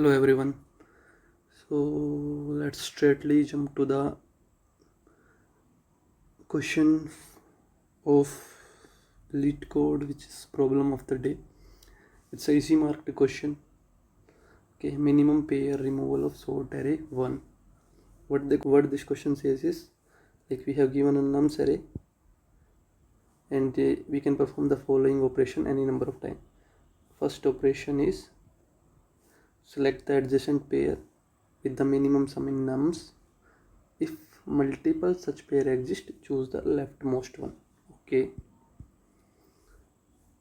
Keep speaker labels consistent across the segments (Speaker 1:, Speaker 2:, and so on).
Speaker 1: Hello everyone. So let's straightly jump to the question of Leetcode, which is problem of the day. It's a easy marked question. Okay, minimum pair removal of sort array 1. What this question says is, like, we have given a nums array and we can perform the following operation any number of times. First operation is select the adjacent pair with the minimum sum in nums. If multiple such pair exist, choose the leftmost one. Okay.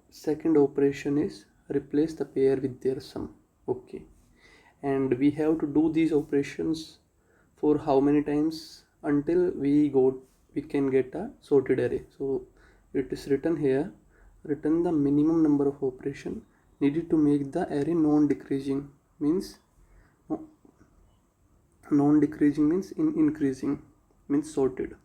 Speaker 1: Second operation is replace the pair with their sum. Okay. And we have to do these operations for how many times until we can get a sorted array. So it is written here, return the minimum number of operation needed to make the array non-decreasing, means non-decreasing means in increasing, means sorted.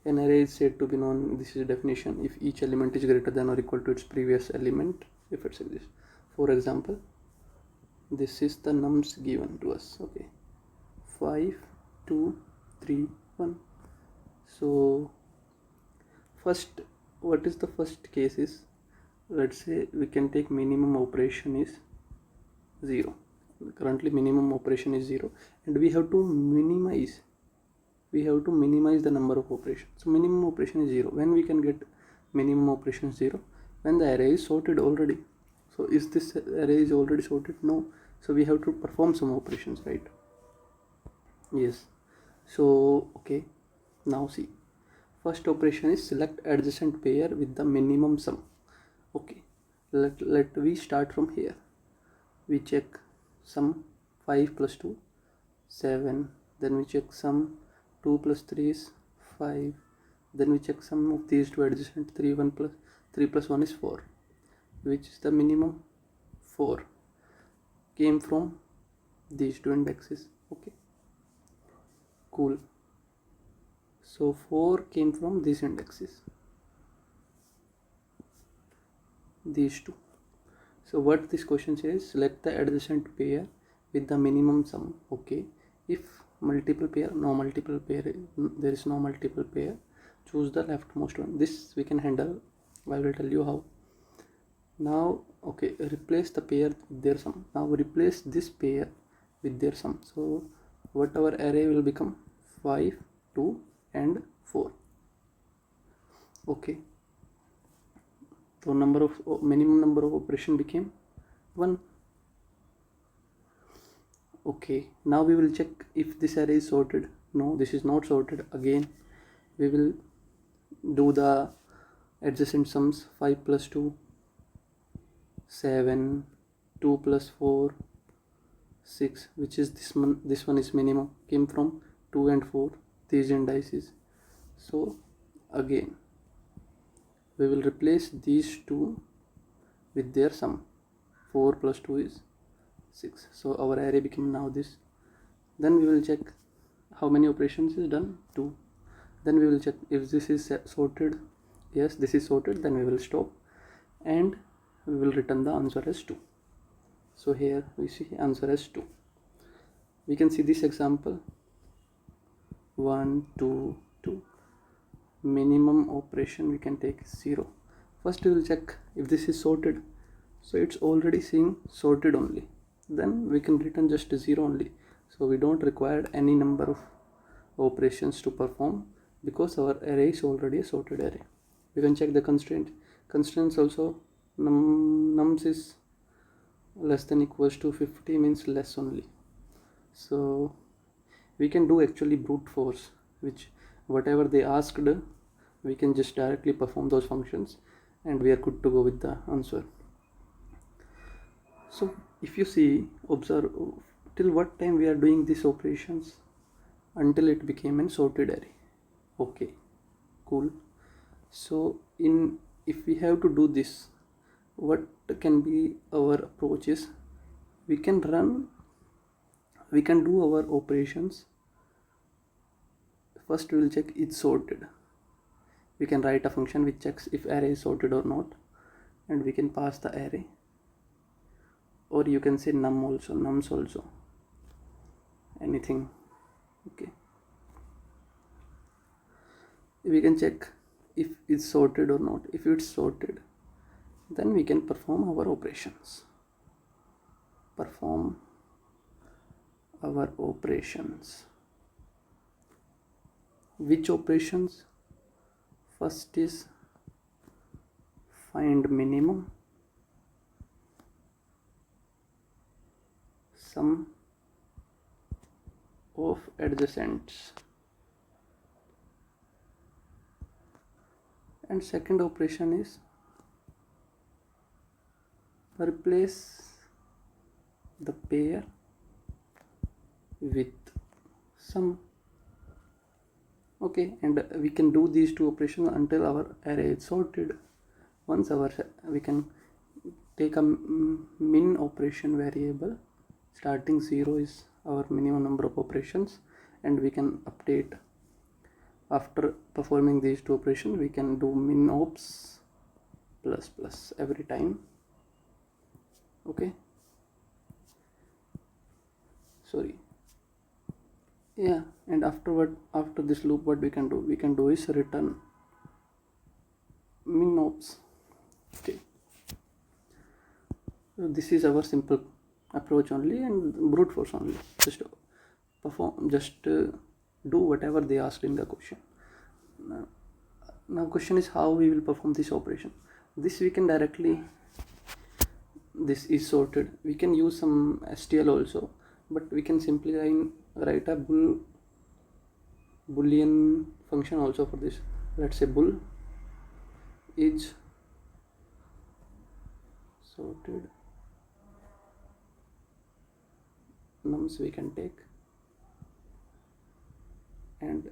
Speaker 1: An array is said to be known, this is a definition, if each element is greater than or equal to its previous element, if it exists. For example, this is the nums given to us. Okay, 5, 2, 3, 1. So first, what is the first case is, let's say we can take minimum operation is 0. Currently minimum operation is 0 and we have to minimize the number of operations. So minimum operation is 0. When we can get minimum operation 0? When the array is sorted already. So is this array is already sorted? No. So we have to perform some operations, right? Yes. So okay, now see, first operation is select adjacent pair with the minimum sum. Okay, let we start from here. We check sum 5 plus 2 7, then we check sum 2 plus 3 is 5, then we check sum of these two adjacent 3 plus 1 is 4, which is the minimum. 4 came from these two indexes. Okay, cool. So 4 came from these indexes, these two. So what this question says, select the adjacent pair with the minimum sum. Okay, if multiple pair, there is no multiple pair, choose the leftmost one. This we can handle. I will tell you how. Now okay, replace the pair with their sum. Now replace this pair with their sum. So what our array will become? 5, 2 and 4. Okay, so minimum number of operation became 1. Okay, now we will check if this array is sorted. No, this is not sorted. Again we will do the adjacent sums. 5 plus 2 7, 2 plus 4 6, which is this one is minimum, came from 2 and 4, these indices. So again we will replace these two with their sum. 4 plus 2 is 6. So our array became now this. Then we will check how many operations is done. 2. Then we will check if this is sorted. Yes, this is sorted. Then we will stop and we will return the answer as 2. So here we see answer as 2. We can see this example. 1, 2, 2. Minimum operation we can take 0. First we will check if this is sorted. So it's already saying sorted only. Then we can return just 0 only. So we don't require any number of operations to perform because our array is already a sorted array. We can check the constraints also. Nums is less than equals to 50 means less only. So we can do actually brute force, which whatever they asked, we can just directly perform those functions and we are good to go with the answer. So if you see, observe till what time we are doing these operations, until it became a sorted array. Okay, cool. So if we have to do this, what can be our approach is, we can do our operations. First we will check it's sorted. We can write a function which checks if array is sorted or not, and we can pass the array. or you can say nums also, anything. Okay, we can check if it's sorted or not. If it's sorted, then we can perform our operations. Which operations? First is find minimum, sum of adjacents, and second operation is replace the pair with sum. Okay, and we can do these two operations until our array is sorted. Once we can take a min operation variable, starting 0 is our minimum number of operations, and we can update after performing these two operations. We can do min ops plus plus every time. Okay, sorry, yeah, and after this loop, what we can do is return min ops. Okay, so this is our simple approach only, and brute force only. Just do whatever they asked in the question. Now question is how we will perform this operation. This we can directly, this is sorted. We can use some STL also, but we can simply write a boolean function also for this. Let's say bool is sorted, nums we can take, and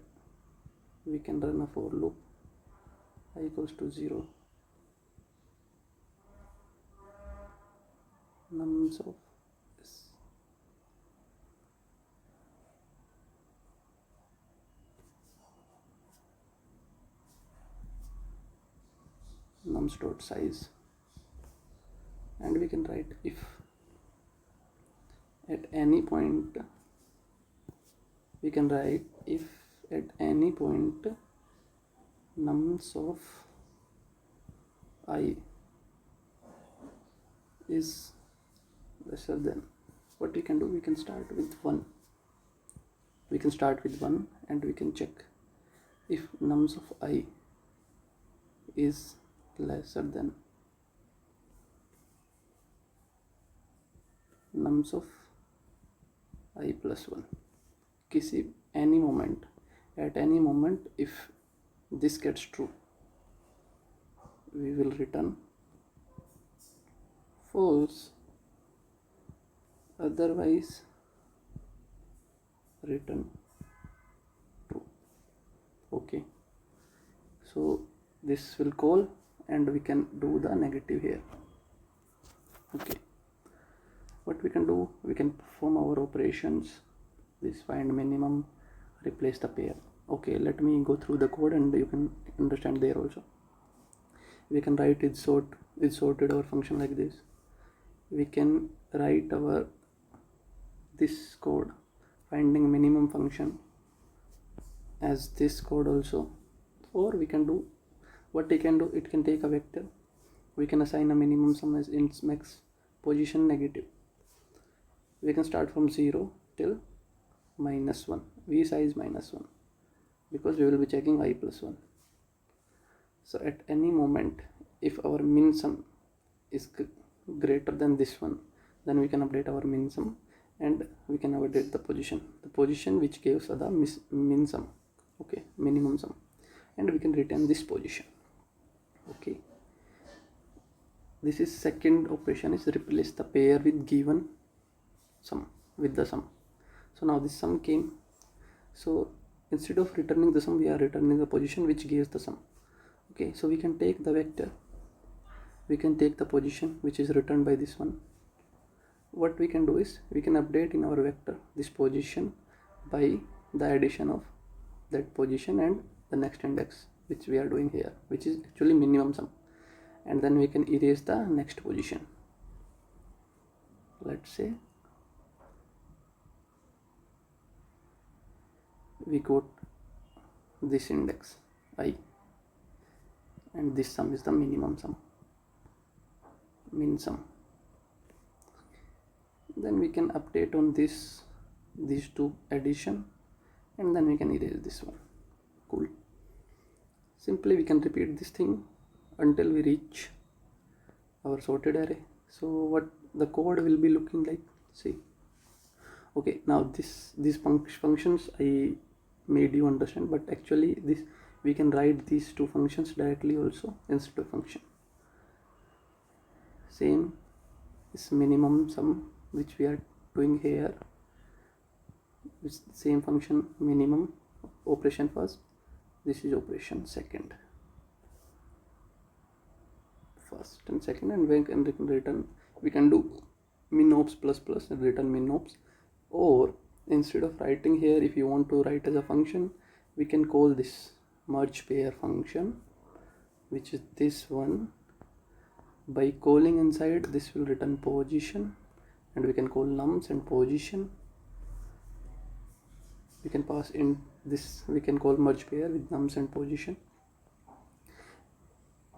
Speaker 1: we can run a for loop I equals to 0, nums of this. Nums dot size, and we can write if at any point, we can write if at any point nums of I is lesser than, what we can do, we can start with 1. And we can check if nums of I is lesser than nums of I plus 1. At any moment, if this gets true, we will return false, otherwise return true. Okay, so this will call, and we can do the negative here. Okay, what we can do, we can perform our operations, this find minimum, replace the pair. Okay, let me go through the code and you can understand there also. We can write it sorted our function like this. We can write our this code finding minimum function as this code also, or we can do what we can do, it can take a vector, we can assign a minimum sum as int max position negative. We can start from 0 till -1, v size -1, because we will be checking I plus 1. So at any moment, if our min sum is greater than this one, then we can update our min sum, and we can update the position which gives the min sum, okay, minimum sum, and we can return this position. Okay, this is second operation, is replace the pair with given sum with the sum. So now this sum came, so instead of returning the sum, we are returning the position which gives the sum. Okay, so we can take the vector, we can take the position which is returned by this one. What we can do is, we can update in our vector this position by the addition of that position and the next index, which we are doing here, which is actually minimum sum, and then we can erase the next position let's say we got this index I, and this sum is the minimum sum, min sum. Then we can update on these two addition, and then we can erase this one. Cool. Simply we can repeat this thing until we reach our sorted array. So what the code will be looking like, see. Okay, now these functions I made you understand, but actually this we can write these two functions directly also instead of function. Same is minimum sum which we are doing here, it's the same function, minimum operation first, this is operation second, first and second, and we can return, we can do minOps plus plus and return minOps. Or instead of writing here, if you want to write as a function, we can call this merge pair function, which is this one. By calling inside, this will return position, and we can call nums and position. We can pass in this, we can call merge pair with nums and position.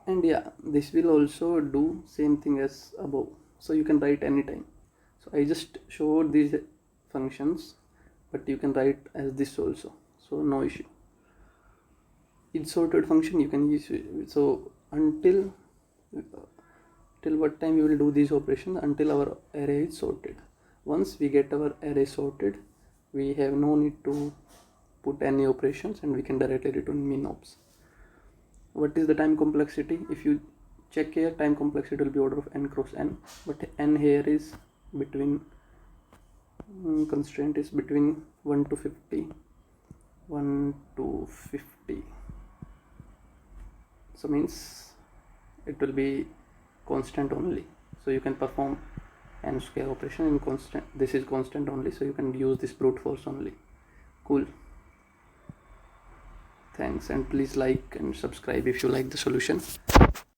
Speaker 1: And yeah, this will also do same thing as above, so you can write anytime. So I just showed these functions, but you can write as this also, so no issue. Each sorted function you can use. So until till what time we will do these operations? Until our array is sorted. Once we get our array sorted, we have no need to put any operations, and we can directly return minOps. What is the time complexity? If you check here, time complexity will be order of n cross n, but n here is between constraint is between 1 to 50, so means it will be constant only, so you can perform n square operation in constant. This is constant only, so you can use this brute force only. Cool. Thanks, and please like and subscribe if you like the solution.